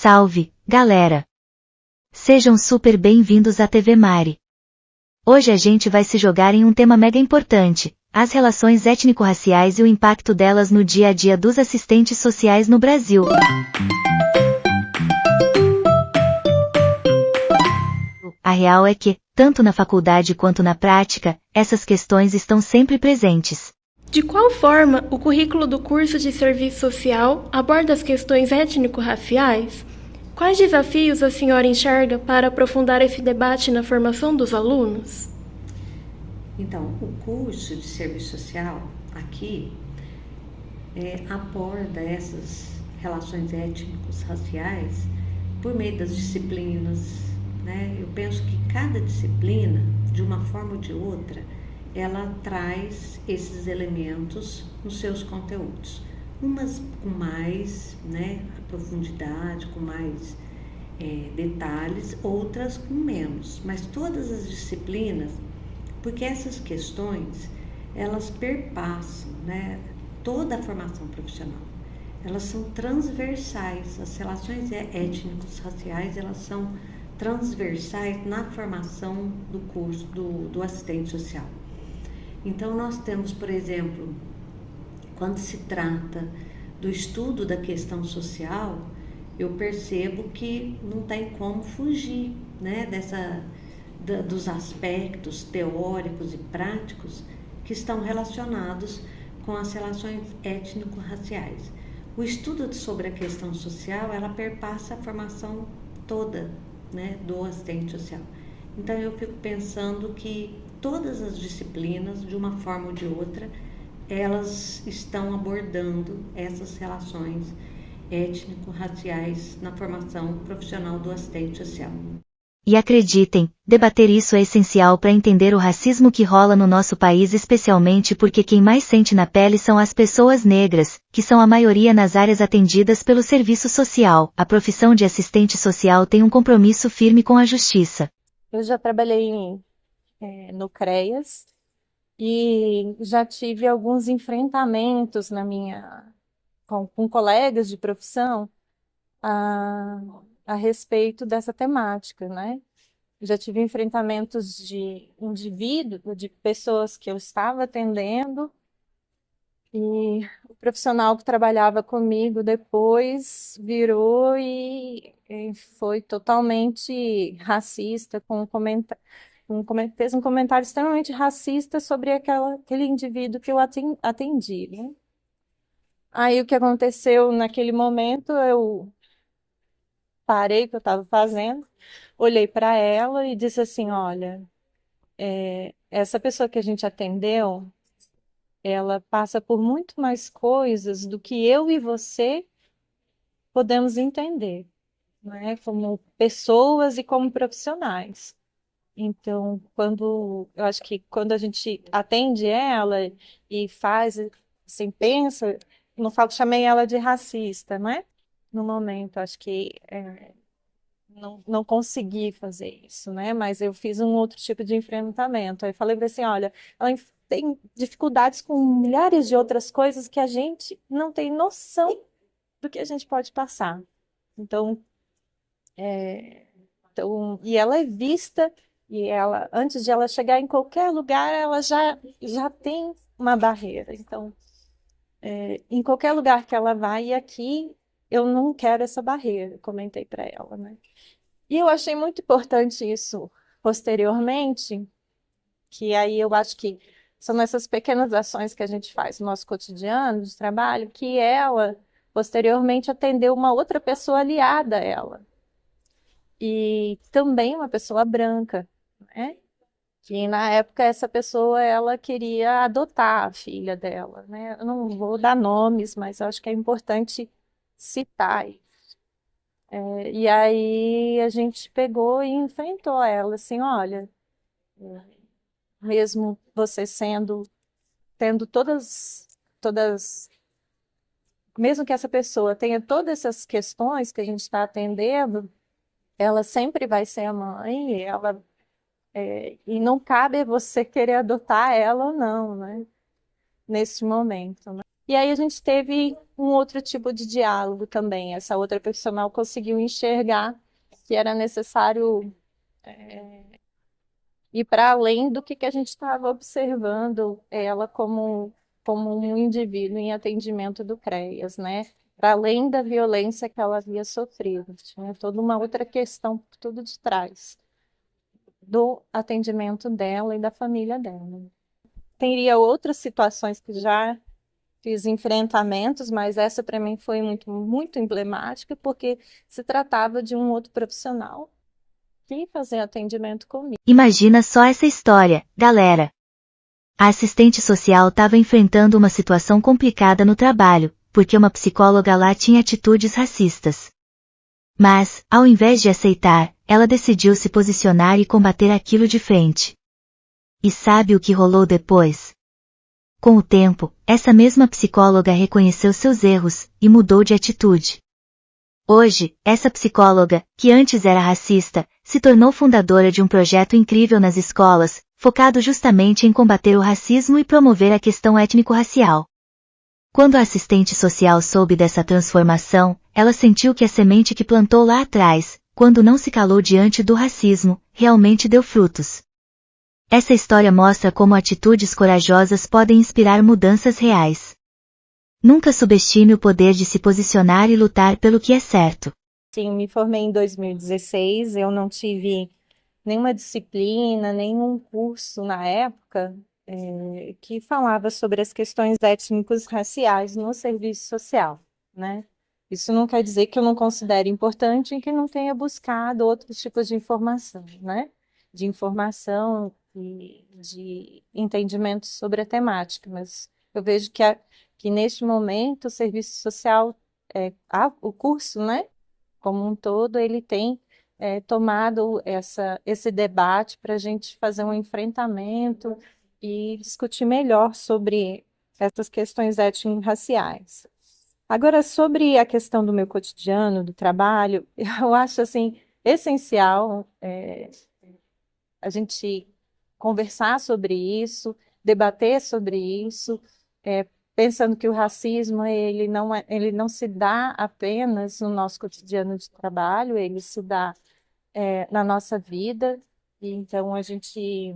Salve, galera! Sejam super bem-vindos à TV Mari. Hoje a gente vai se jogar em um tema mega importante, as relações étnico-raciais e o impacto delas no dia a dia dos assistentes sociais no Brasil. A real é que, tanto na faculdade quanto na prática, essas questões estão sempre presentes. De qual forma o currículo do curso de Serviço Social aborda as questões étnico-raciais? Quais desafios a senhora enxerga para aprofundar esse debate na formação dos alunos? Então, o curso de Serviço Social aqui aborda essas relações étnicos-raciais por meio das disciplinas, né? Eu penso que cada disciplina, de uma forma ou de outra, ela traz esses elementos nos seus conteúdos. Umas com mais profundidade, com mais detalhes, outras com menos. Mas todas as disciplinas, porque essas questões, elas perpassam, toda a formação profissional. Elas são transversais. As relações étnicos raciais, elas são transversais na formação do curso do assistente social. Então, nós temos, por exemplo, quando se trata do estudo da questão social, eu percebo que não tem como fugir, dos aspectos teóricos e práticos que estão relacionados com as relações étnico-raciais. O estudo sobre a questão social, ela perpassa a formação toda, do assistente social. Então, eu fico pensando que todas as disciplinas, de uma forma ou de outra, elas estão abordando essas relações étnico-raciais na formação profissional do assistente social. E acreditem, debater isso é essencial para entender o racismo que rola no nosso país, especialmente porque quem mais sente na pele são as pessoas negras, que são a maioria nas áreas atendidas pelo serviço social. A profissão de assistente social tem um compromisso firme com a justiça. Eu já trabalhei no CREAS e já tive alguns enfrentamentos com colegas de profissão a respeito dessa temática, né? Já tive enfrentamentos de de pessoas que eu estava atendendo, e o profissional que trabalhava comigo depois virou e foi totalmente racista, fez um comentário extremamente racista sobre aquele indivíduo que eu atendi, né? Aí o que aconteceu naquele momento, eu parei o que eu estava fazendo, olhei para ela e disse assim: olha, essa pessoa que a gente atendeu, ela passa por muito mais coisas do que eu e você podemos entender, né? Como pessoas e como profissionais. Então, eu acho que quando a gente atende ela e faz, assim, pensa, não falo, chamei ela de racista, né? No momento, acho que não consegui fazer isso, né? Mas eu fiz um outro tipo de enfrentamento. Aí falei para assim, olha, ela tem dificuldades com milhares de outras coisas que a gente não tem noção do que a gente pode passar. Então, e ela é vista, e ela, antes de ela chegar em qualquer lugar, ela já tem uma barreira. Então, em qualquer lugar que ela vai, e aqui eu não quero essa barreira, comentei para ela, né? E eu achei muito importante isso posteriormente, que aí eu acho que são essas pequenas ações que a gente faz no nosso cotidiano de trabalho, que ela posteriormente atendeu uma outra pessoa aliada a ela. E também uma pessoa branca, né? Que na época essa pessoa ela queria adotar a filha dela, né? Eu não vou dar nomes, mas acho que é importante citar. E aí a gente pegou e enfrentou ela, assim, olha, mesmo você tendo todas, mesmo que essa pessoa tenha todas essas questões que a gente está atendendo, ela sempre vai ser a mãe, e não cabe você querer adotar ela ou não, né? Nesse momento, né? E aí a gente teve um outro tipo de diálogo também. Essa outra profissional conseguiu enxergar que era necessário ir para além do que a gente estava observando ela como um indivíduo em atendimento do CREAS, né? Para além da violência que ela havia sofrido. Tinha toda uma outra questão por tudo de trás do atendimento dela e da família dela. Teria outras situações que já fiz enfrentamentos, mas essa para mim foi muito, muito emblemática, porque se tratava de um outro profissional que fazia atendimento comigo. Imagina só essa história, galera. A assistente social estava enfrentando uma situação complicada no trabalho, porque uma psicóloga lá tinha atitudes racistas. Mas, ao invés de aceitar, ela decidiu se posicionar e combater aquilo de frente. E sabe o que rolou depois? Com o tempo, essa mesma psicóloga reconheceu seus erros e mudou de atitude. Hoje, essa psicóloga, que antes era racista, se tornou fundadora de um projeto incrível nas escolas, focado justamente em combater o racismo e promover a questão étnico-racial. Quando a assistente social soube dessa transformação, ela sentiu que a semente que plantou lá atrás, quando não se calou diante do racismo, realmente deu frutos. Essa história mostra como atitudes corajosas podem inspirar mudanças reais. Nunca subestime o poder de se posicionar e lutar pelo que é certo. Sim, me formei em 2016, eu não tive nenhuma disciplina, nenhum curso na época que falava sobre as questões étnicos raciais no serviço social, né? Isso não quer dizer que eu não considere importante e que não tenha buscado outros tipos de informação, né? De informação e de entendimento sobre a temática, mas eu vejo que neste momento o serviço social, o curso, né? Como um todo, ele tem tomado esse debate para a gente fazer um enfrentamento e discutir melhor sobre essas questões étnico-raciais. Agora, sobre a questão do meu cotidiano, do trabalho, eu acho assim essencial a gente conversar sobre isso, debater sobre isso, pensando que o racismo ele não se dá apenas no nosso cotidiano de trabalho, ele se dá na nossa vida, e então a gente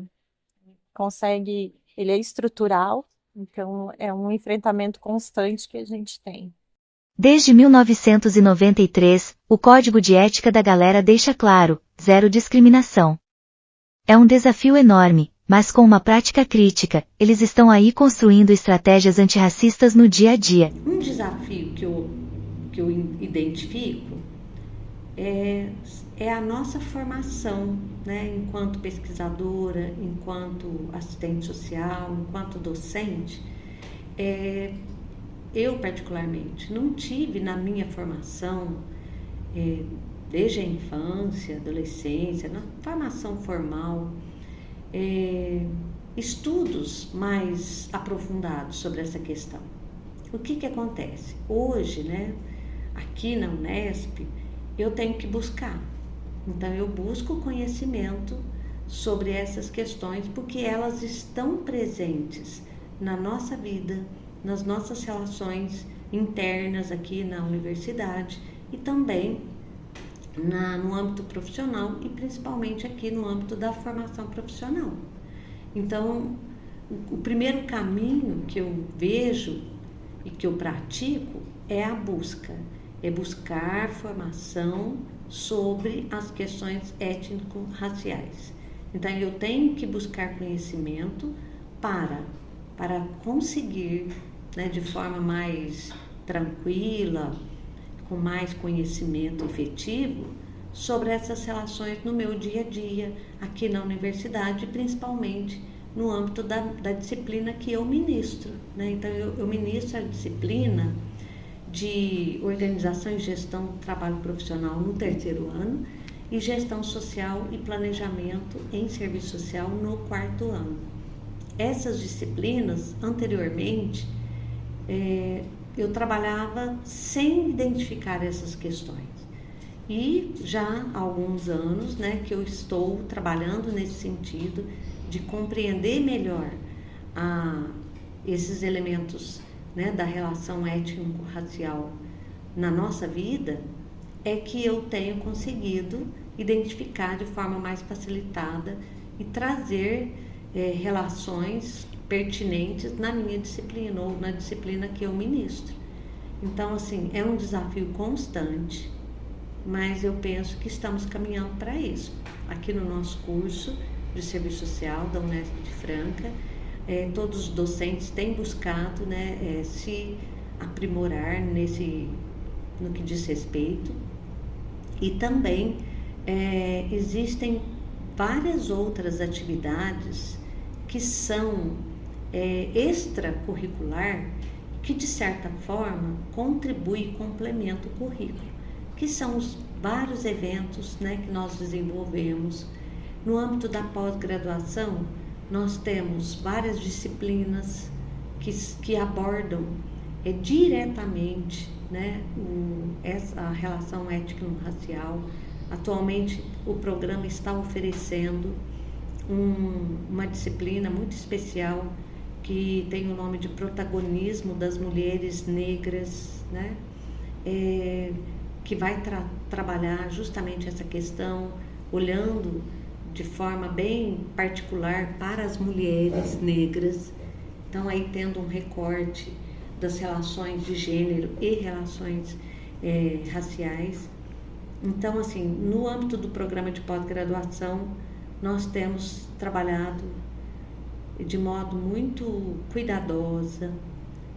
consegue, ele é estrutural, então é um enfrentamento constante que a gente tem. Desde 1993, o Código de Ética da Galera deixa claro, zero discriminação. É um desafio enorme, mas com uma prática crítica, eles estão aí construindo estratégias antirracistas no dia a dia. Um desafio que eu identifico é a nossa formação, né, enquanto pesquisadora, enquanto assistente social, enquanto docente. Eu, particularmente, não tive na minha formação, desde a infância, adolescência, na formação formal, estudos mais aprofundados sobre essa questão. O que acontece? Hoje, né, aqui na Unesp, eu tenho que buscar. Então, eu busco conhecimento sobre essas questões porque elas estão presentes na nossa vida, nas nossas relações internas aqui na universidade e também no âmbito profissional e principalmente aqui no âmbito da formação profissional. Então, o primeiro caminho que eu vejo e que eu pratico é a busca, é buscar formação sobre as questões étnico-raciais. Então, eu tenho que buscar conhecimento para conseguir, né, de forma mais tranquila, com mais conhecimento efetivo, sobre essas relações no meu dia a dia, aqui na universidade, principalmente no âmbito da disciplina que eu ministro, né? Então, eu ministro a disciplina de Organização e Gestão do Trabalho Profissional no 3º ano e Gestão Social e Planejamento em Serviço Social no 4º ano. Essas disciplinas, anteriormente, eu trabalhava sem identificar essas questões. E já há alguns anos, né, que eu estou trabalhando nesse sentido de compreender melhor esses elementos, né, da relação étnico-racial na nossa vida, é que eu tenho conseguido identificar de forma mais facilitada e trazer relações pertinentes na minha disciplina ou na disciplina que eu ministro. Então, assim, é um desafio constante, mas eu penso que estamos caminhando para isso. Aqui no nosso curso de Serviço Social da Unesp de Franca, todos os docentes têm buscado, né, se aprimorar no que diz respeito, e também existem várias outras atividades que são extracurricular, que de certa forma contribui e complementa o currículo, que são os vários eventos, né, que nós desenvolvemos. No âmbito da pós-graduação, nós temos várias disciplinas que abordam diretamente, né, a relação étnico-racial. Atualmente, o programa está oferecendo uma disciplina muito especial que tem o nome de protagonismo das mulheres negras, né, que vai trabalhar justamente essa questão, olhando de forma bem particular para as mulheres negras. Então, aí tendo um recorte das relações de gênero e relações raciais. Então, assim, no âmbito do programa de pós-graduação, nós temos trabalhado de modo muito cuidadosa,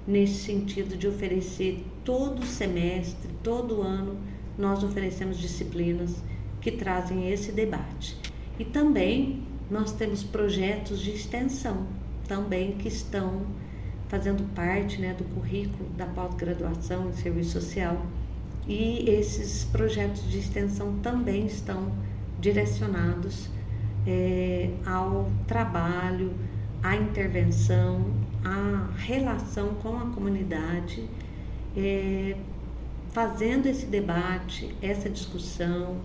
nesse sentido de oferecer todo semestre, todo ano, nós oferecemos disciplinas que trazem esse debate. E também nós temos projetos de extensão também que estão fazendo parte, né, do currículo da pós-graduação em Serviço Social, e esses projetos de extensão também estão direcionados ao trabalho, à intervenção, à relação com a comunidade, fazendo esse debate, essa discussão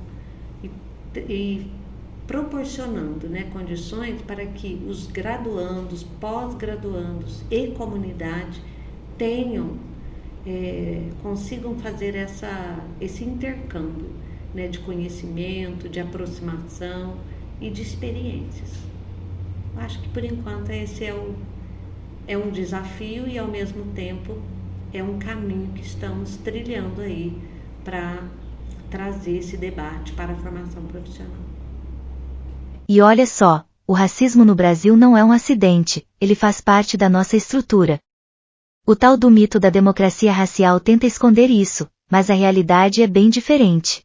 e proporcionando, né, condições para que os graduandos, pós-graduandos e comunidade consigam fazer esse intercâmbio, né, de conhecimento, de aproximação e de experiências. Eu acho que por enquanto esse é um desafio e ao mesmo tempo é um caminho que estamos trilhando aí para trazer esse debate para a formação profissional. E olha só, o racismo no Brasil não é um acidente, ele faz parte da nossa estrutura. O tal do mito da democracia racial tenta esconder isso, mas a realidade é bem diferente.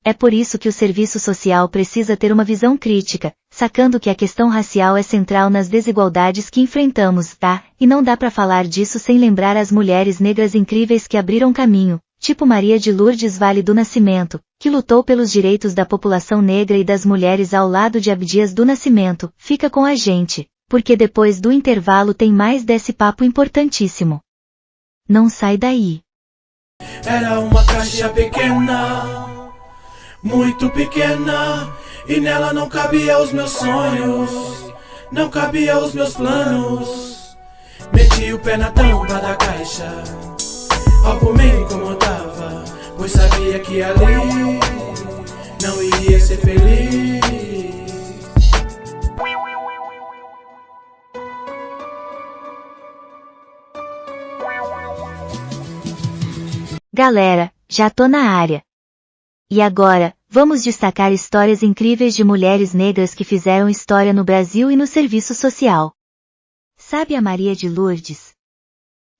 É por isso que o serviço social precisa ter uma visão crítica, sacando que a questão racial é central nas desigualdades que enfrentamos, tá? E não dá para falar disso sem lembrar as mulheres negras incríveis que abriram caminho, tipo Maria de Lourdes Vale do Nascimento, que lutou pelos direitos da população negra e das mulheres ao lado de Abdias do Nascimento. Fica com a gente, porque depois do intervalo tem mais desse papo importantíssimo. Não sai daí. Era uma caixa pequena, muito pequena, e nela não cabia os meus sonhos, não cabia os meus planos. Meti o pé na tampa da caixa, algo me incomodava, pois sabia que ali não iria ser feliz. Galera, já tô na área. E agora, vamos destacar histórias incríveis de mulheres negras que fizeram história no Brasil e no serviço social. Sabe a Maria de Lourdes?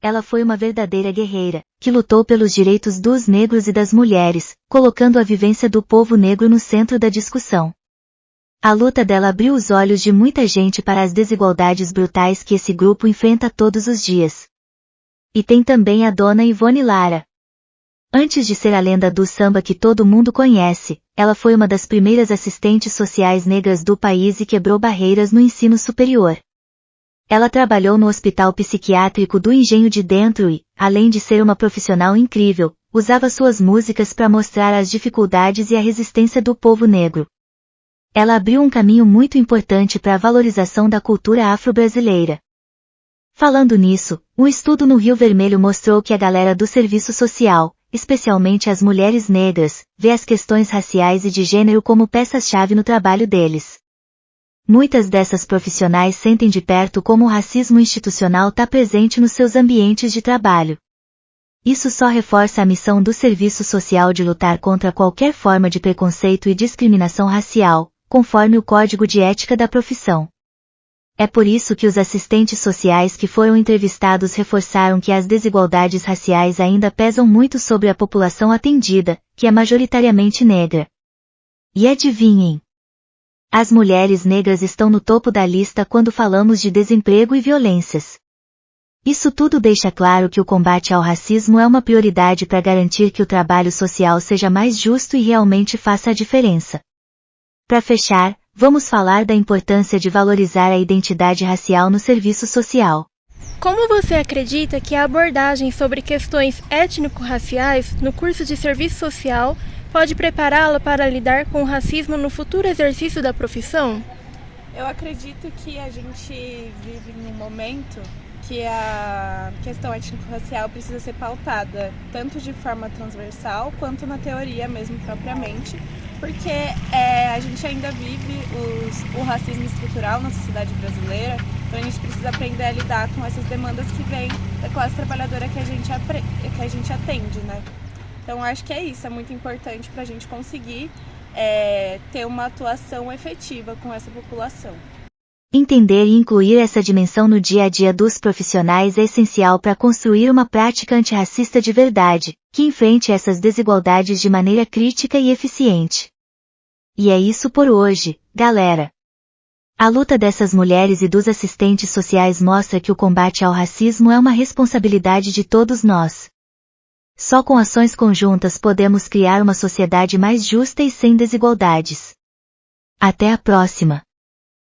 Ela foi uma verdadeira guerreira, que lutou pelos direitos dos negros e das mulheres, colocando a vivência do povo negro no centro da discussão. A luta dela abriu os olhos de muita gente para as desigualdades brutais que esse grupo enfrenta todos os dias. E tem também a dona Ivone Lara. Antes de ser a lenda do samba que todo mundo conhece, ela foi uma das primeiras assistentes sociais negras do país e quebrou barreiras no ensino superior. Ela trabalhou no Hospital Psiquiátrico do Engenho de Dentro e, além de ser uma profissional incrível, usava suas músicas para mostrar as dificuldades e a resistência do povo negro. Ela abriu um caminho muito importante para a valorização da cultura afro-brasileira. Falando nisso, um estudo no Rio Vermelho mostrou que a galera do serviço social, especialmente as mulheres negras, vê as questões raciais e de gênero como peças-chave no trabalho deles. Muitas dessas profissionais sentem de perto como o racismo institucional está presente nos seus ambientes de trabalho. Isso só reforça a missão do serviço social de lutar contra qualquer forma de preconceito e discriminação racial, conforme o Código de Ética da profissão. É por isso que os assistentes sociais que foram entrevistados reforçaram que as desigualdades raciais ainda pesam muito sobre a população atendida, que é majoritariamente negra. E adivinhem? As mulheres negras estão no topo da lista quando falamos de desemprego e violências. Isso tudo deixa claro que o combate ao racismo é uma prioridade para garantir que o trabalho social seja mais justo e realmente faça a diferença. Para fechar, vamos falar da importância de valorizar a identidade racial no serviço social. Como você acredita que a abordagem sobre questões étnico-raciais no curso de serviço social pode prepará-la para lidar com o racismo no futuro exercício da profissão? Eu acredito que a gente vive num momento que a questão étnico-racial precisa ser pautada tanto de forma transversal quanto na teoria mesmo propriamente, porque a gente ainda vive o racismo estrutural na sociedade brasileira, então a gente precisa aprender a lidar com essas demandas que vêm da classe trabalhadora que a gente atende, né? Então acho que é isso, é muito importante para a gente conseguir ter uma atuação efetiva com essa população. Entender e incluir essa dimensão no dia a dia dos profissionais é essencial para construir uma prática antirracista de verdade, que enfrente essas desigualdades de maneira crítica e eficiente. E é isso por hoje, galera. A luta dessas mulheres e dos assistentes sociais mostra que o combate ao racismo é uma responsabilidade de todos nós. Só com ações conjuntas podemos criar uma sociedade mais justa e sem desigualdades. Até a próxima!